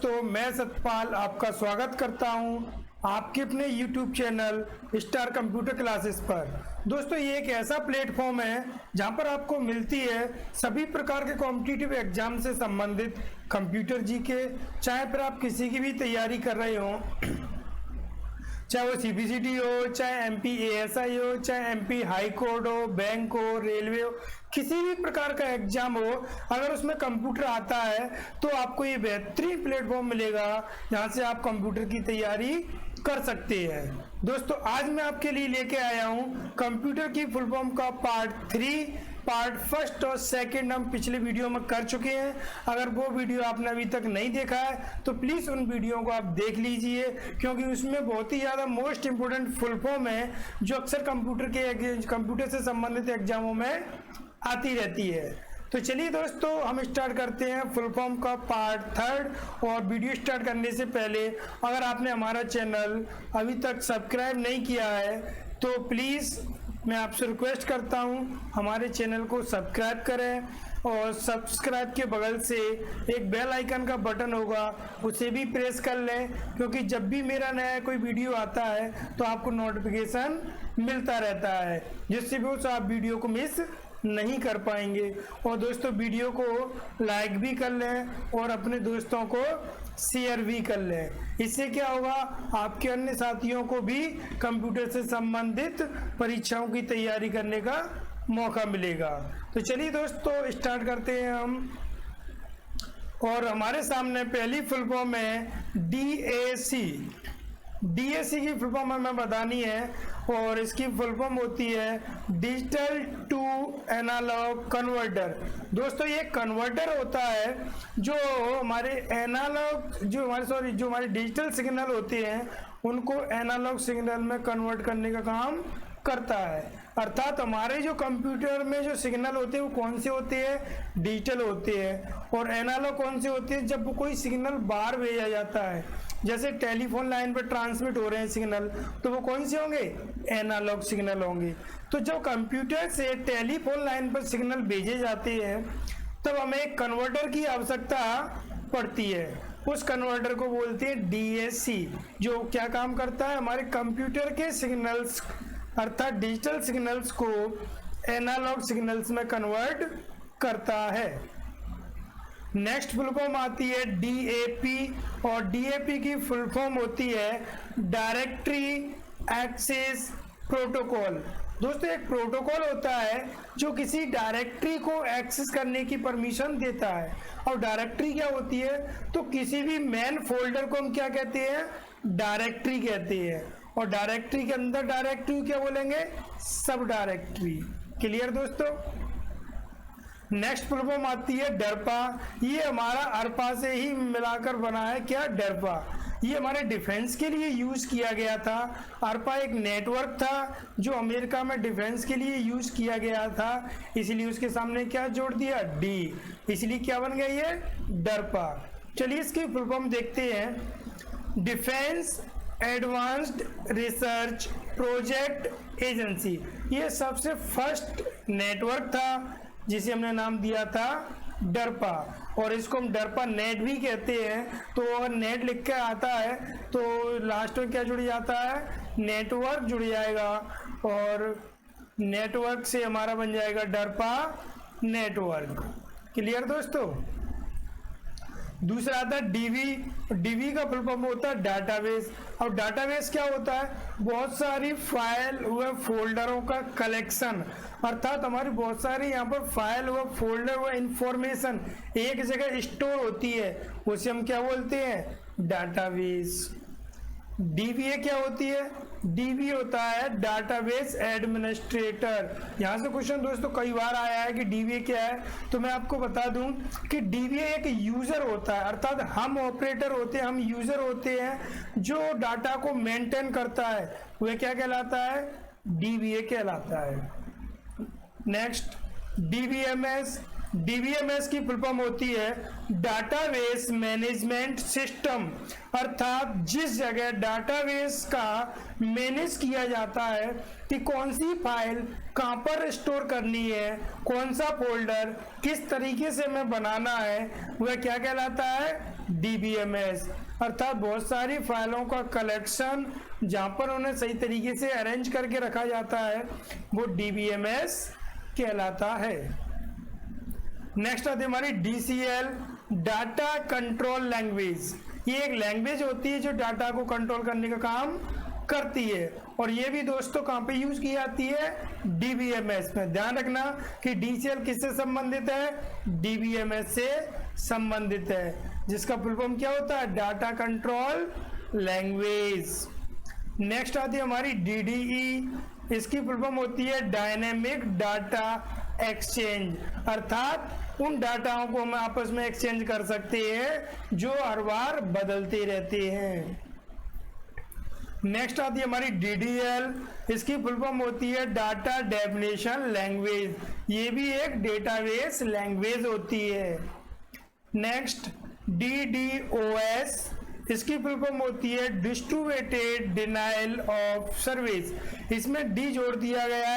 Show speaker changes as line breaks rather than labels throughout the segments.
दोस्तों, मैं सतपाल आपका स्वागत करता हूं आपके अपने YouTube channel star computer classes पर। दोस्तों, ये एक ऐसा प्लेटफॉर्म है जहां पर आपको मिलती है सभी प्रकार के कॉम्पिटिटिव एग्जाम से संबंधित कंप्यूटर जीके, चाहे फिर आप किसी की भी तैयारी कर रहे हो, चाहे वो CBCT हो, चाहे MP ASI हो, चाहे MP हाई कोर्ट हो, बैंक हो, रेलवे हो, किसी भी प्रकार का एग्जाम हो, अगर उसमें कंप्यूटर आता है तो आपको ये बेहतरीन प्लेटफॉर्म मिलेगा जहां से आप कंप्यूटर की तैयारी कर सकते हैं। दोस्तों, आज मैं आपके लिए लेके आया हूं कंप्यूटर की फुल फॉर्म का पार्ट 3, पार्ट फर्स्ट और सेकंड हम पिछले वीडियो में कर चुके हैं। अगर वो वीडियो आपने अभी तक नहीं देखा है तो प्लीज उन वीडियो को आप देख लीजिए, क्योंकि उसमें बहुत ही ज्यादा मोस्ट इंपोर्टेंट फुल फॉर्म है जो अक्सर कंप्यूटर से संबंधित एग्जामों में आती रहती है। तो चलिए दोस्तों, हम स्टार्ट करते हैं फुल फॉर्म का पार्ट 3। और वीडियो स्टार्ट करने से पहले अगर आपने हमारा चैनल अभी तक सब्सक्राइब नहीं किया है तो प्लीज़ मैं आपसे रिक्वेस्ट करता हूं हमारे चैनल को सब्सक्राइब करें, और सब्सक्राइब के बगल से एक बेल आइकन का बटन होगा उसे भी प्रेस कर लें, क्योंकि जब भी मेरा नया कोई वीडियो आता है तो आपको नोटिफिकेशन मिलता रहता है, जिससे भी उस आप वीडियो को मिस नहीं कर पाएंगे। और दोस्तों, वीडियो को लाइक भी कर लें और अपने दोस्तों को शेयर भी कर लें। इससे क्या होगा, आपके अन्य साथियों को भी कंप्यूटर से संबंधित परीक्षाओं की तैयारी करने का मौका मिलेगा। तो चलिए दोस्तों, स्टार्ट करते हैं हम। और हमारे सामने पहली फुल फॉर्म है DAC। DAC की फुल फॉर्म हमें बतानी है, और इसकी फुल फॉर्म होती है डिजिटल टू एनालॉग कन्वर्टर। दोस्तों, ये कन्वर्टर होता है जो हमारे हमारे डिजिटल सिग्नल होते हैं उनको एनालॉग सिग्नल में कन्वर्ट करने का काम करता है। अर्थात हमारे जो कंप्यूटर में जो सिग्नल होते हैं वो कौन से होते हैं, डिजिटल होते हैं, और एनालॉग कौन से होते हैं, जब कोई सिग्नल बाहर भेजा जाता है, जैसे टेलीफोन लाइन पर ट्रांसमिट हो रहे हैं सिग्नल, तो वो कौन से होंगे, एनालॉग सिग्नल होंगे। तो जब कंप्यूटर से टेलीफोन लाइन पर सिग्नल भेजे जाते हैं तब हमें एक कन्वर्टर की आवश्यकता पड़ती है। उस कन्वर्टर को बोलते हैं DAC, जो क्या काम करता है, हमारे कंप्यूटर के सिग्नल्स अर्थात डिजिटल सिग्नल्स को एनालॉग सिग्नल्स में कन्वर्ट करता है। नेक्स्ट फुल फॉर्म आती है DAP, और DAP की फुल फॉर्म होती है डायरेक्टरी एक्सेस प्रोटोकॉल। दोस्तों, एक प्रोटोकॉल होता है जो किसी डायरेक्टरी को एक्सेस करने की परमिशन देता है। और डायरेक्टरी क्या होती है, तो किसी भी मेन फोल्डर को हम क्या कहते हैं, डायरेक्टरी कहते हैं। और डायरेक्टरी के अंदर डायरेक्टरी क्या बोलेंगे, सब डायरेक्टरी। क्लियर दोस्तों। नेक्स्ट फुल फॉर्म आती है डरपा। ये हमारा अरपा से ही मिलाकर बना है, क्या, डरपा। ये हमारे डिफेंस के लिए यूज किया गया था। अरपा एक नेटवर्क था जो अमेरिका में डिफेंस के लिए यूज किया गया था, इसलिए उसके सामने क्या जोड़ दिया, D, इसलिए क्या बन गया ये, डरपा। चलिए इसकी फुल फॉर्म देखते हैं। Defence advanced research project agency. ये सबसे फर्स्ट नेटवर्क था जिसे हमने नाम दिया था डरपा, और इसको हम डरपा नेट भी कहते हैं। तो अगर नेट लिख के आता है तो लास्ट में क्या जुड़ जाता है, नेटवर्क जुड़ जाएगा, और नेटवर्क से हमारा बन जाएगा डरपा नेटवर्क। क्लियर दोस्तों। दूसरा आता है DB का फुल फॉर्म होता है डाटाबेस। और डाटाबेस क्या होता है, बहुत सारी फाइल व फोल्डरों का कलेक्शन। अर्थात हमारी बहुत सारी यहाँ पर फाइल व फोल्डर व इंफॉर्मेशन एक जगह स्टोर होती है, उसे हम क्या बोलते हैं, डाटाबेस। DBA क्या होती है, DB होता है डाटाबेस एडमिनिस्ट्रेटर। यहाँ से क्वेश्चन दोस्तों कई बार आया है कि DBA क्या है, तो मैं आपको बता दूं कि DBA एक यूजर होता है, अर्थात हम ऑपरेटर होते हैं, हम यूजर होते हैं जो डाटा को मेंटेन करता है, वह क्या कहलाता है, DBA कहलाता है। नेक्स्ट DBMS की फुल फॉर्म होती है डाटाबेस मैनेजमेंट सिस्टम। अर्थात जिस जगह डाटाबेस का मैनेज किया जाता है कि कौन सी फाइल कहाँ पर स्टोर करनी है, कौन सा फोल्डर किस तरीके से हमें बनाना है, वह क्या कहलाता है, DBMS, अर्थात बहुत सारी फाइलों का कलेक्शन जहां पर उन्हें सही तरीके से अरेंज करके रखा जाता है वो DBMS कहलाता है। नेक्स्ट आती है हमारी DCL, डाटा कंट्रोल लैंग्वेज। ये एक लैंग्वेज होती है जो डाटा को कंट्रोल करने का काम करती है, और ये भी दोस्तों कहाँ पे यूज की जाती है, DBMS में। ध्यान रखना कि DCL किससे संबंधित है, DBMS से संबंधित है, जिसका फुल फॉर्म क्या होता है, डाटा कंट्रोल लैंग्वेज। नेक्स्ट आती है हमारी DDE, इसकी फुल फॉर्म होती है डायनेमिक डाटा एक्सचेंज, अर्थात उन डाटाओं को हम आपस में एक्सचेंज कर सकते हैं जो हर बार बदलते रहते हैं। नेक्स्ट आती है हमारी DDL, इसकी फुल फॉर्म होती है डाटा डेफिनेशन लैंग्वेज, ये भी एक डेटाबेस लैंग्वेज होती है। नेक्स्ट DDoS, इसकी फुल फॉर्म होती है डिस्ट्रीब्यूटेड डिनाइल ऑफ सर्विस, इसमें D जोड़ दिया गया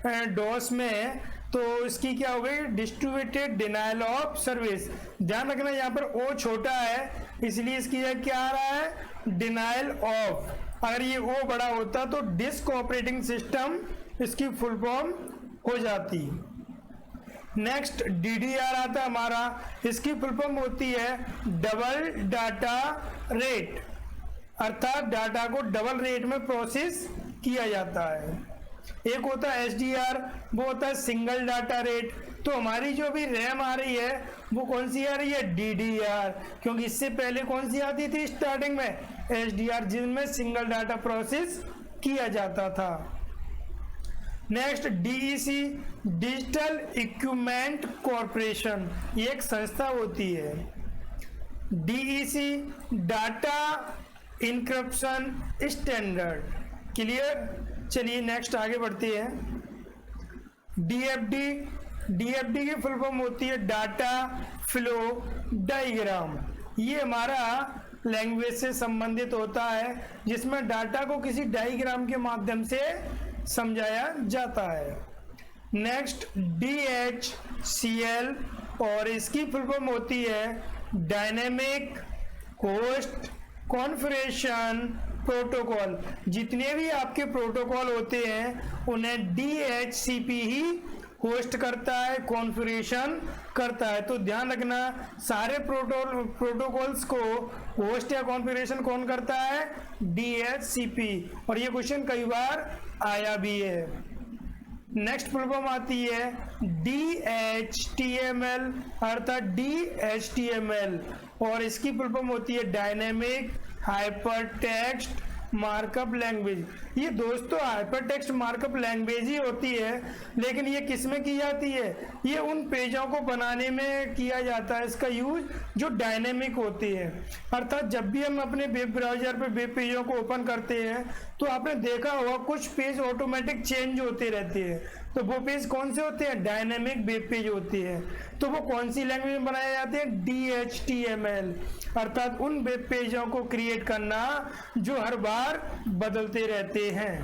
है डॉस में, तो इसकी क्या हो गई, डिस्ट्रीब्यूटेड डिनाइल ऑफ सर्विस। ध्यान रखना यहाँ पर O छोटा है, इसलिए इसकी क्या आ रहा है, डिनाइल ऑफ। अगर ये O बड़ा होता तो डिस्क ऑपरेटिंग सिस्टम इसकी फुल फॉर्म हो जाती। नेक्स्ट DDR आता है हमारा, इसकी फुल फॉर्म होती है डबल डाटा रेट, अर्थात डाटा को डबल रेट में प्रोसेस किया जाता है। एक होता है SDR, वो होता है सिंगल डाटा रेट। तो हमारी जो भी रैम आ रही है वो कौन सी आ रही है, DDR, क्योंकि इससे पहले कौन सी आती थी स्टार्टिंग में, SDR, जिनमें सिंगल डाटा प्रोसेस किया जाता था। Next DEC, digital equipment corporation, ये एक संस्था होती है। DEC, data encryption standard. Clear, चलिए नेक्स्ट आगे बढ़ते हैं। DFD की फुल फॉर्म होती है डाटा फ्लो डायग्राम, ये हमारा लैंग्वेज से संबंधित होता है, जिसमें डाटा को किसी डायग्राम के माध्यम से समझाया जाता है। नेक्स्ट DHCL, और इसकी फुल फॉर्म होती है डायनेमिक होस्ट कॉन्फ़िगरेशन प्रोटोकॉल। जितने भी आपके प्रोटोकॉल होते हैं उन्हें DHCP ही होस्ट करता है, कॉन्फ़िगरेशन करता है। तो ध्यान रखना, सारे प्रोटोकॉल्स को होस्ट या कॉन्फ़िगरेशन कौन करता है, DHCP, और ये क्वेश्चन कई बार आया भी है। नेक्स्ट फुल फॉर्म आती है DHTML, अर्थात DHTML, और इसकी फुल फॉर्म होती है dynamic hyper text markup language. ये दोस्तों हाइपर टेक्स्ट मार्कअप लैंग्वेज ही होती है, लेकिन ये किस में की जाती है, ये उन पेजों को बनाने में किया जाता है इसका यूज जो डायनेमिक होती है। अर्थात जब भी हम अपने वेब ब्राउजर पे वेब पेजों को ओपन करते हैं तो आपने देखा होगा कुछ पेज ऑटोमेटिक चेंज होते रहते हैं, तो वो पेज कौन से होते हैं, डायनेमिक वेब पेज होती है। तो वो कौन सी लैंग्वेज में बनाए जाते हैं, DHTML, अर्थात उन वेब पेजों को क्रिएट करना जो हर बार बदलते रहते हैं।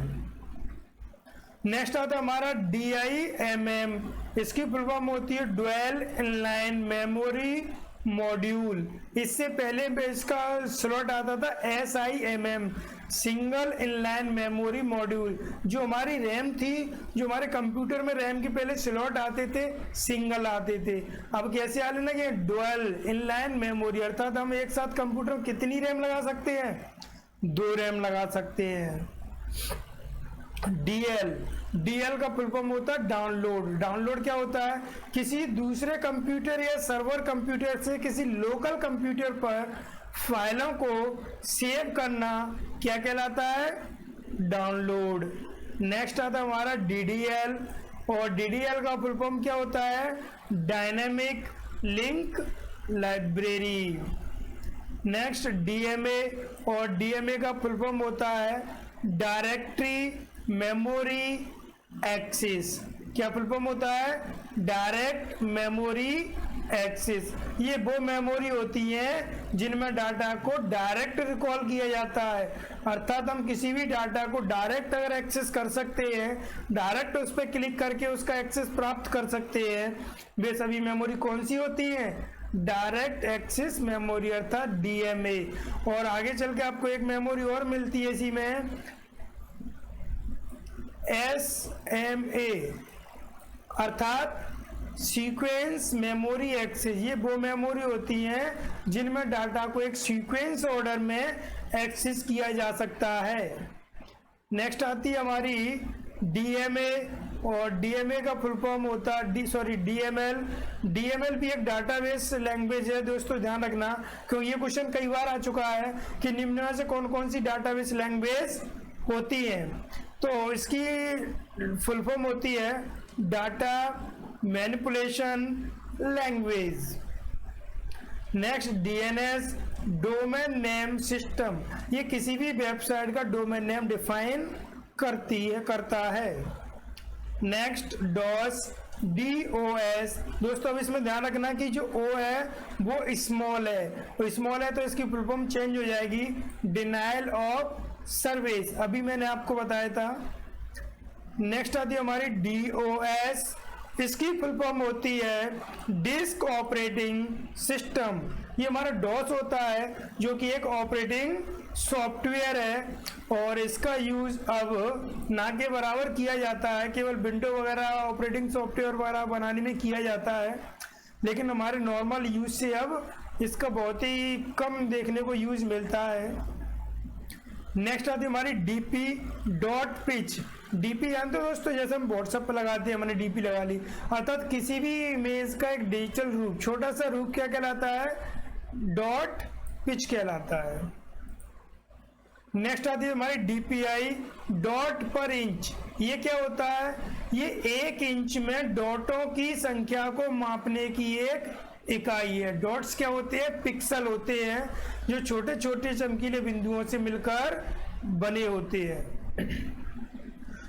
नेक्स्ट आता है हमारा DIMM, इसकी फुल फॉर्म होती है ड्यूल इनलाइन मेमोरी मॉड्यूल। इससे पहले इसका स्लॉट आता था SIMM, single inline memory module. जो हमारी रैम थी, जो हमारे कंप्यूटर में रैम के पहले स्लॉट आते थे सिंगल आते थे, अब कैसे आ लेना कि ड्यूल इनलाइन मेमोरी, अर्थात हम एक साथ कंप्यूटर में कितनी रैम लगा सकते हैं, 2 रैम लगा सकते हैं। DL का फुल फॉर्म होता है डाउनलोड। डाउनलोड क्या होता है, किसी दूसरे कंप्यूटर या सर्वर कंप्यूटर से किसी लोकल कंप्यूटर पर फाइलों को सेव करना क्या कहलाता है, डाउनलोड। नेक्स्ट आता है हमारा DDL, और DDL का फुल फॉर्म क्या होता है, dynamic link library. Next DMA, और DMA का फुल फॉर्म होता है डायरेक्टरी मेमोरी एक्सेस। क्या फुल फॉर्म होता है, डायरेक्ट मेमोरी एक्सेस। ये वो मेमोरी होती है जिनमें डाटा को डायरेक्ट रिकॉल किया जाता है, अर्थात हम किसी भी डाटा को डायरेक्ट अगर एक्सेस कर सकते हैं, डायरेक्ट उस पर क्लिक करके उसका एक्सेस प्राप्त कर सकते हैं, वे सभी मेमोरी कौन सी होती है, डायरेक्ट एक्सेस मेमोरी अर्थात डीएमए। और आगे चल के आपको एक मेमोरी और मिलती है इसी में, एसएमए अर्थात सीक्वेंस मेमोरी एक्सेस। ये वो मेमोरी होती हैं जिनमें डाटा को एक सीक्वेंस ऑर्डर में एक्सेस किया जा सकता है। नेक्स्ट आती है हमारी डीएमए, और डीएमए का फुल फॉर्म होता है डीएमएल। डीएमएल भी एक डाटाबेस लैंग्वेज है दोस्तों, ध्यान रखना, क्योंकि ये क्वेश्चन कई बार आ चुका है कि निम्न में से कौन कौन सी डाटाबेस लैंग्वेज होती है। तो इसकी फुल फॉर्म होती है data manipulation language. Next DNS, domain name system. ये किसी भी वेबसाइट का डोमेन नेम डिफाइन करता है। Next DOS, DOS। दोस्तों अब इसमें ध्यान रखना कि जो O है वो स्मॉल है, तो स्मॉल है तो इसकी फुल फॉर्म चेंज हो जाएगी डिनायल ऑफ सर्विस, अभी मैंने आपको बताया था। नेक्स्ट आती है हमारी DOS, इसकी फुल फॉर्म होती है डिस्क ऑपरेटिंग सिस्टम। ये हमारा डॉस होता है जो कि एक ऑपरेटिंग सॉफ्टवेयर है और इसका यूज अब ना के बराबर किया जाता है, केवल विंडो वगैरह ऑपरेटिंग सॉफ्टवेयर वगैरह बनाने में किया जाता है, लेकिन हमारे नॉर्मल यूज से अब इसका बहुत ही कम देखने को यूज मिलता है। नेक्स्ट आती है हमारी डीपी डॉट पिच। डीपी जानते हो दोस्तों, जैसे हम व्हाट्सएप पर लगाते हैं, हमने डीपी लगा ली, अर्थात किसी भी इमेज का एक डिजिटल रूप, छोटा सा रूप क्या कहलाता है, डॉट पिच कहलाता है। नेक्स्ट आती है हमारी डीपीआई, डॉट पर इंच। ये क्या होता है, ये 1 इंच में डॉटों की संख्या को मापने की एक इकाई है। डॉट्स क्या होते हैं, पिक्सल होते हैं जो छोटे छोटे चमकीले बिंदुओं से मिलकर बने होते हैं।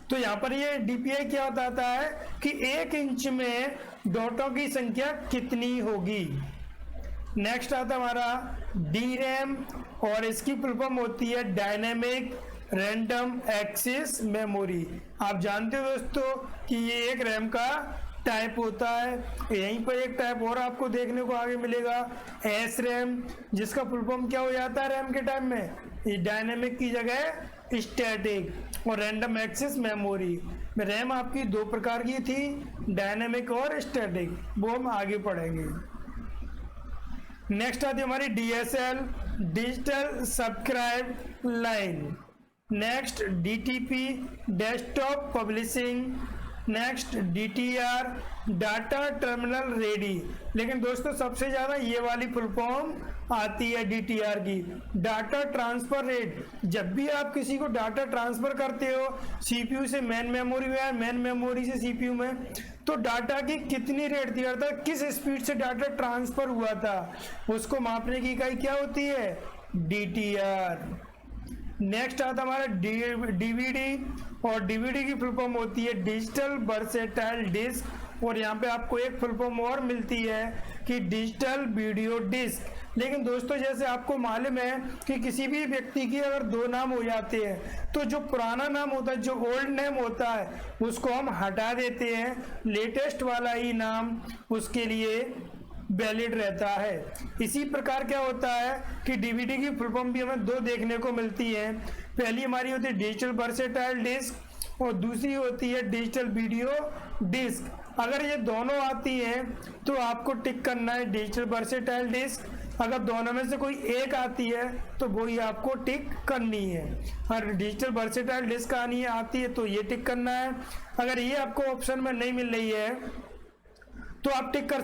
तो यहाँ पर ये डीपीआई क्या बताता है कि 1 इंच में डॉटों की संख्या कितनी होगी। नेक्स्ट आता हमारा डीरैम, और इसकी फुल फॉर्म होती है डायनेमिक रैंडम एक्सेस मेमोरी। आप जानते हो दोस्तों कि ये एक रैम का टाइप होता है। यहीं पर एक टाइप और आपको देखने को आगे मिलेगा, एस रैम, जिसका फुल फॉर्म क्या हो जाता है रैम के टाइम में, ये डायनेमिक की जगह स्टैटिक, और रैंडम एक्सेस मेमोरी। रैम आपकी 2 प्रकार की थी, डायनेमिक और स्टैटिक, वो हम आगे पढ़ेंगे। नेक्स्ट आती है हमारी DSL, digital subscribe line. Next DTP, desktop publishing. Next DTR, data terminal ready. लेकिन दोस्तों सबसे ज्यादा ये वाली फुल फॉर्म आती है DTR की, डाटा ट्रांसफर रेट। जब भी आप किसी को डाटा ट्रांसफर करते हो CPU से मेन मेमोरी में या मेन मेमोरी से CPU में, तो डाटा की कितनी रेट थी, अर्थात किस स्पीड से डाटा ट्रांसफर हुआ था, उसको मापने की इकाई क्या होती है, DTR। नेक्स्ट आता हमारा DVD, और DVD की फुल फॉर्म होती है डिजिटल वर्सेटाइल डिस्क, और यहाँ पे आपको एक फुल फॉर्म और मिलती है कि डिजिटल वीडियो डिस्क। लेकिन दोस्तों जैसे आपको मालूम है कि किसी भी व्यक्ति की अगर 2 नाम हो जाते हैं तो जो पुराना नाम होता है, जो ओल्ड नेम होता है, उसको हम हटा देते हैं, लेटेस्ट वाला ही नाम उसके लिए वैलिड रहता है। इसी प्रकार क्या होता है कि DVD की फुल फॉर्म भी हमें 2 देखने को मिलती है। पहली हमारी होती है डिजिटल वर्सेटाइल डिस्क और दूसरी होती है डिजिटल वीडियो डिस्क। अगर ये दोनों आती हैं तो आपको टिक करना है डिजिटल वर्सेटाइल डिस्क, अगर दोनों में से कोई एक आती है तो वही आपको टिक करनी है। अगर डिजिटल वर्सेटाइल डिस्क आती है तो ये टिक करना है। अगर ये आपको ऑप्शन में नहीं मिल रही है तो आप टिक कर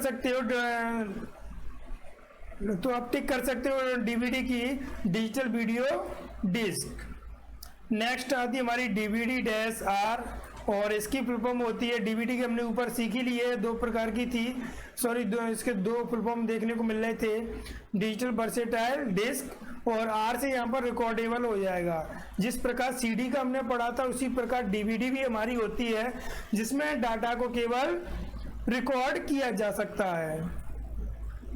सकते हो DVD की डिजिटल वीडियो डिस्क। नेक्स्ट आती है हमारी DVD-R, और इसकी फुल फॉर्म होती है, DVD की हमने ऊपर सीख ही ली है, 2 प्रकार की थी, इसके 2 फुल फॉर्म देखने को मिल रहे थे, डिजिटल वर्सेटाइल डिस्क, और R से यहाँ पर रिकॉर्डेबल हो जाएगा। जिस प्रकार CD का हमने पढ़ा था उसी प्रकार DVD भी हमारी होती है, जिसमें डाटा को केवल रिकॉर्ड किया जा सकता है।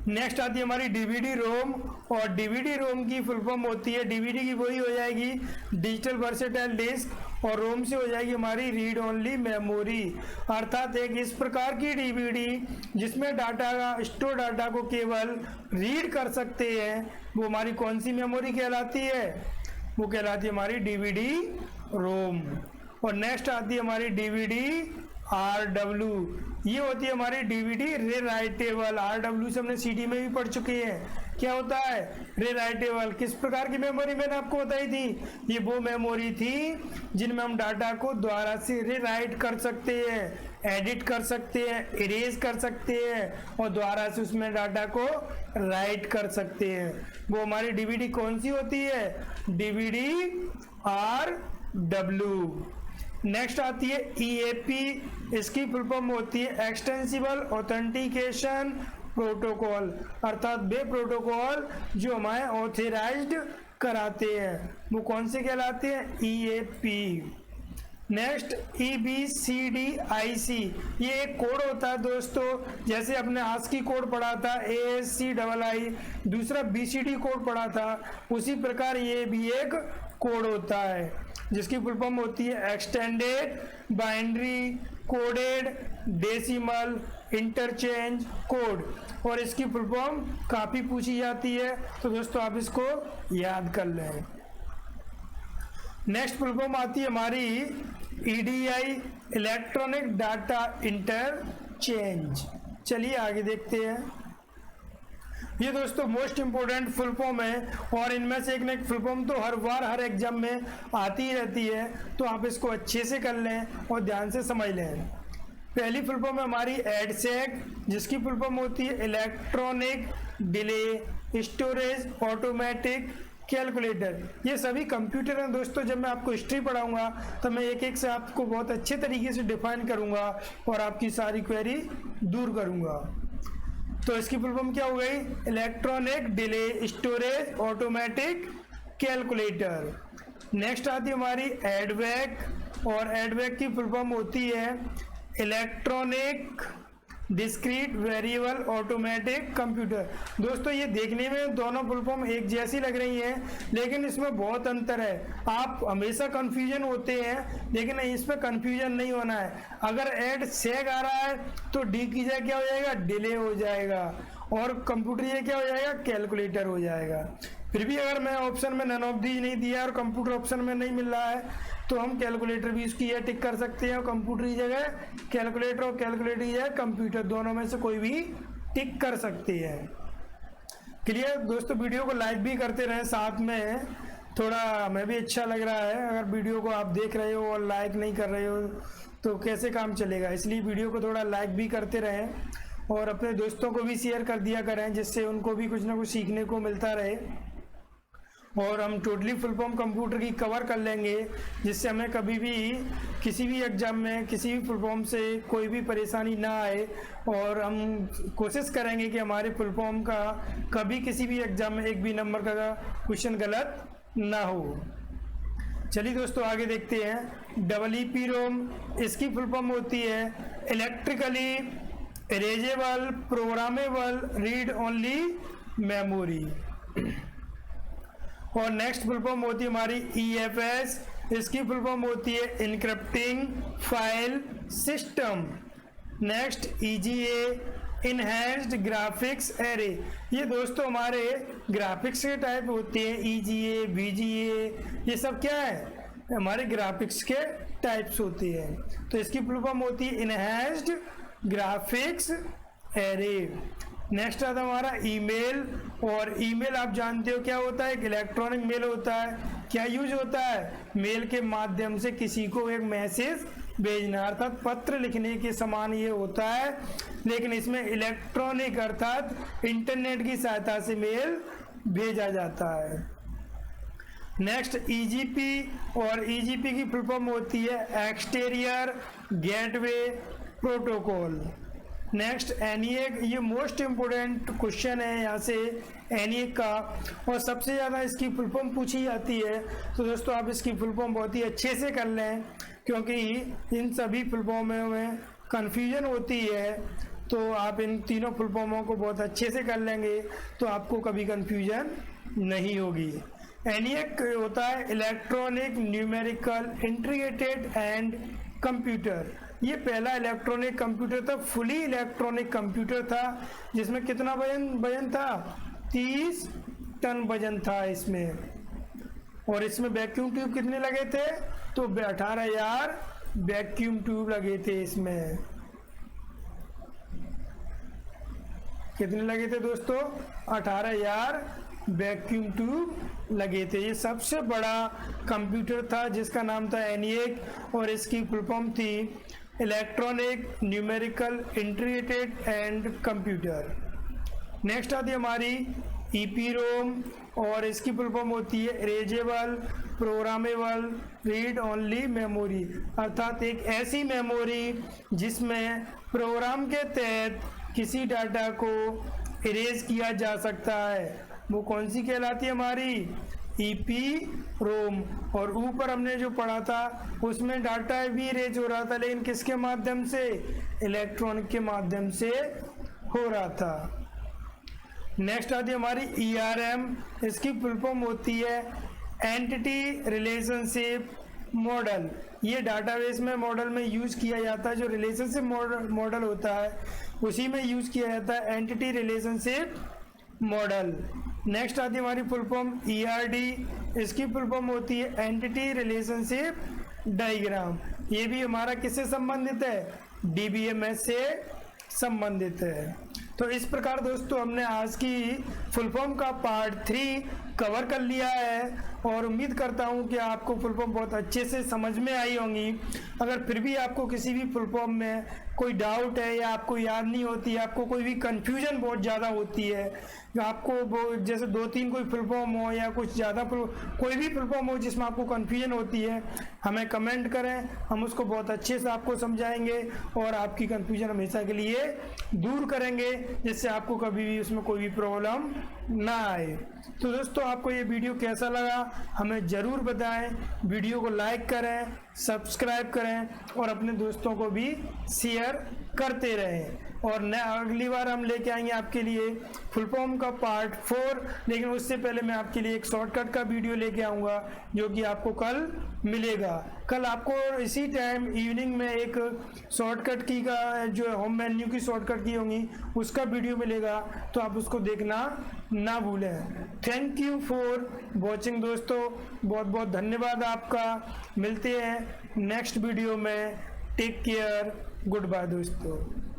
नेक्स्ट आती है हमारी डीवीडी रोम, और डीवीडी रोम की फुल फॉर्म होती है, डीवीडी की वही हो जाएगी डिजिटल वर्सेटाइल डिस्क, और रोम से हो जाएगी हमारी रीड ओनली मेमोरी। अर्थात एक इस प्रकार की डीवीडी जिसमें डाटा का स्टोर डाटा को केवल रीड कर सकते हैं, वो हमारी कौन सी मेमोरी कहलाती है? वो कहलाती है हमारी डीवीडी रोम। और नेक्स्ट आती है हमारी डीवीडी RW, ये होती है हमारी डीवीडी रीराइटेबल। RW से हमने CD में भी पढ़ चुके हैं, क्या होता है? रीराइटेबल। किस प्रकार की मेमोरी मैंने आपको बताई थी? ये वो मेमोरी थी जिनमें हम डाटा को दोबारा से रीराइट कर सकते हैं, एडिट कर सकते हैं, इरेज कर सकते हैं और दोबारा से उसमें डाटा को राइट कर सकते हैं। वो हमारी डीवीडी कौन सी होती है? DVD RW। नेक्स्ट आती है EAP, इसकी फुल फॉर्म होती है एक्सटेंसिबल ऑथेंटिकेशन प्रोटोकॉल। अर्थात वे प्रोटोकॉल जो हमारे ऑथराइज्ड कराते हैं, वो कौन से कहलाते हैं? EAP। नेक्स्ट EBCDIC, ये एक कोड होता है दोस्तों, जैसे अपने ASCII कोड पढ़ा था ASCII, दूसरा BCD कोड पढ़ा था, उसी प्रकार ये भी एक कोड होता है जिसकी फुल फॉर्म होती है extended binary coded decimal interchange code, और इसकी फुल फॉर्म काफ़ी पूछी जाती है, तो दोस्तों आप इसको याद कर लें। नेक्स्ट फुल फॉर्म आती है हमारी EDI, इलेक्ट्रॉनिक डाटा इंटरचेंज। चलिए आगे देखते हैं। ये दोस्तों मोस्ट इंपोर्टेंट फुल फॉर्म है, और इनमें से एक ना एक फुल फॉर्म तो हर बार हर एग्जाम में आती ही रहती है, तो आप इसको अच्छे से कर लें और ध्यान से समझ लें। पहली फुल फॉर्म है हमारी एडसेक, जिसकी फुल फॉर्म होती है electronic delay storage automatic calculator. ये सभी कंप्यूटर हैं दोस्तों। जब मैं आपको हिस्ट्री पढ़ाऊंगा तो मैं एक एक से आपको बहुत अच्छे तरीके से डिफाइन करूंगा और आपकी सारी क्वेरी दूर करूंगा। तो इसकी फुल फॉर्म क्या हो गई? Electronic delay storage automatic calculator. Next आती है हमारी एडवेक, और एडवेक की फुल फॉर्म होती है electronic discrete variable automatic computer. दोस्तों ये देखने में दोनों फुल फॉर्म एक जैसी लग रही हैं, लेकिन इसमें बहुत अंतर है। आप हमेशा कंफ्यूजन होते हैं, लेकिन इसमें कंफ्यूजन नहीं होना है। अगर एड सेक आ रहा है तो डी की जगह क्या हो जाएगा? डिले हो जाएगा, और कंप्यूटर ये क्या हो जाएगा? कैलकुलेटर हो जाएगा। फिर भी अगर मैं ऑप्शन में नन ऑफ दीज नहीं दिया और कंप्यूटर ऑप्शन में नहीं मिल रहा है, तो हम कैलकुलेटर भी उसकी ये टिक कर सकते हैं, और कंप्यूटर की जगह कैलकुलेटर और कैलकुलेटर की जगह कंप्यूटर, दोनों में से कोई भी टिक कर सकते हैं। क्लियर दोस्तों? वीडियो को लाइक भी करते रहें, साथ में थोड़ा हमें भी अच्छा लग रहा है। अगर वीडियो को आप देख रहे हो और लाइक नहीं कर रहे हो तो कैसे काम चलेगा, इसलिए वीडियो को थोड़ा लाइक भी करते रहें और अपने दोस्तों को भी शेयर कर दिया करें, जिससे उनको भी कुछ ना कुछ सीखने को मिलता रहे। और हम टोटली फुल फॉर्म कंप्यूटर की कवर कर लेंगे, जिससे हमें कभी भी किसी भी एग्जाम में किसी भी फुल फॉर्म से कोई भी परेशानी ना आए, और हम कोशिश करेंगे कि हमारे फुल फॉर्म का कभी किसी भी एग्जाम में एक भी नंबर का क्वेश्चन गलत ना हो। चलिए दोस्तों आगे देखते हैं। EEP रोम, इसकी फुल फॉर्म होती है electrically erasable programmable read only memory. और नेक्स्ट फुल फॉर्म होती है हमारी EFS, इसकी फुल फॉर्म होती है encrypting file system. Next EGA enhanced graphics array, ये दोस्तों हमारे ग्राफिक्स के टाइप होते हैं। EGA VGA ये सब क्या है? हमारे ग्राफिक्स के टाइप्स होते हैं। तो इसकी फुल फॉर्म होती है इनहेंस्ड ग्राफिक्स एरे। नेक्स्ट आता है हमारा ईमेल, और ईमेल आप जानते हो क्या होता है? एक इलेक्ट्रॉनिक मेल होता है। क्या यूज होता है? मेल के माध्यम से किसी को एक मैसेज भेजना, अर्थात पत्र लिखने के समान ये होता है, लेकिन इसमें इलेक्ट्रॉनिक अर्थात इंटरनेट की सहायता से मेल भेजा जाता है। नेक्स्ट EGP, और EGP की फुल फॉर्म होती है exterior gateway protocol. Next ENIAC, ये मोस्ट इम्पोर्टेंट क्वेश्चन है यहाँ से ENIAC का, और सबसे ज़्यादा इसकी फुल फॉर्म पूछी जाती है। तो दोस्तों आप इसकी फुल फॉर्म बहुत ही अच्छे से कर लें, क्योंकि इन सभी फुल फॉर्मों में कन्फ्यूजन होती है। तो आप इन तीनों फुल फॉर्मों को बहुत अच्छे से कर लेंगे तो आपको कभी कंफ्यूजन नहीं होगी। ENIAC होता है electronic numerical integrated and computer. ये पहला इलेक्ट्रॉनिक कंप्यूटर था, फुली इलेक्ट्रॉनिक कंप्यूटर था, जिसमें कितना वजन था, 30 टन वजन था इसमें। और इसमें वैक्यूम ट्यूब कितने लगे थे, तो 18,000 वैक्यूम ट्यूब लगे थे। इसमें कितने लगे थे दोस्तों, 18,000 वैक्यूम ट्यूब लगे थे। ये सबसे बड़ा कंप्यूटर था जिसका नाम था ENIAC और इसकी फुल फॉर्म थी electronic numerical integrated and computer. Next आती है हमारी EPROM और इसकी फुल फॉर्म होती है erasable programmable read only memory, अर्थात एक ऐसी मेमोरी जिसमें प्रोग्राम के तहत किसी डाटा को इरेज किया जा सकता है, वो कौन सी कहलाती है, हमारी EPROM। और ऊपर हमने जो पढ़ा था उसमें डाटा भी इरेज हो रहा था, लेकिन किसके माध्यम से, इलेक्ट्रॉनिक के माध्यम से हो रहा था। नेक्स्ट आती है हमारी ERM, इसकी फुल फॉर्म होती है एंटिटी रिलेशनशिप मॉडल। ये डाटाबेस में मॉडल में यूज किया जाता है, जो रिलेशनशिप मॉडल होता है उसी में यूज किया जाता है, एंटिटी रिलेशनशिप मॉडल। नेक्स्ट आती है हमारी फुल फॉर्म ERD, इसकी फुल फॉर्म होती है एंटिटी रिलेशनशिप डायग्राम। ये भी हमारा किससे संबंधित है, DBMS से संबंधित है। तो इस प्रकार दोस्तों हमने आज की फुल फॉर्म का पार्ट 3 कवर कर लिया है और उम्मीद करता हूं कि आपको फुल फॉर्म बहुत अच्छे से समझ में आई होंगी। अगर फिर भी आपको किसी भी फुल फॉर्म में कोई डाउट है या आपको याद नहीं होती, आपको कोई भी कंफ्यूजन बहुत ज़्यादा होती है, या आपको जैसे 2-3 कोई फुल फॉर्म हो या कुछ ज़्यादा कोई भी फुल फॉर्म हो जिसमें आपको कंफ्यूजन होती है, हमें कमेंट करें, हम उसको बहुत अच्छे से आपको समझाएंगे और आपकी कंफ्यूजन हमेशा के लिए दूर करेंगे, जिससे आपको कभी भी उसमें कोई भी प्रॉब्लम ना आए। तो दोस्तों आपको ये वीडियो कैसा लगा हमें ज़रूर बताएं, वीडियो को लाइक करें, सब्सक्राइब करें और अपने दोस्तों को भी शेयर करते रहें। और अगली बार हम लेके आएंगे आपके लिए फुल फॉर्म का पार्ट 4, लेकिन उससे पहले मैं आपके लिए एक शॉर्टकट का वीडियो लेके आऊँगा जो कि आपको कल मिलेगा। कल आपको इसी टाइम इवनिंग में एक शॉर्टकट की का जो होम मेन्यू की शॉर्टकट की होंगी उसका वीडियो मिलेगा, तो आप उसको देखना ना भूलें। थैंक यू फॉर वॉचिंग दोस्तों, बहुत बहुत धन्यवाद आपका। मिलते हैं नेक्स्ट वीडियो में, टेक केयर, गुड बाय दोस्तों।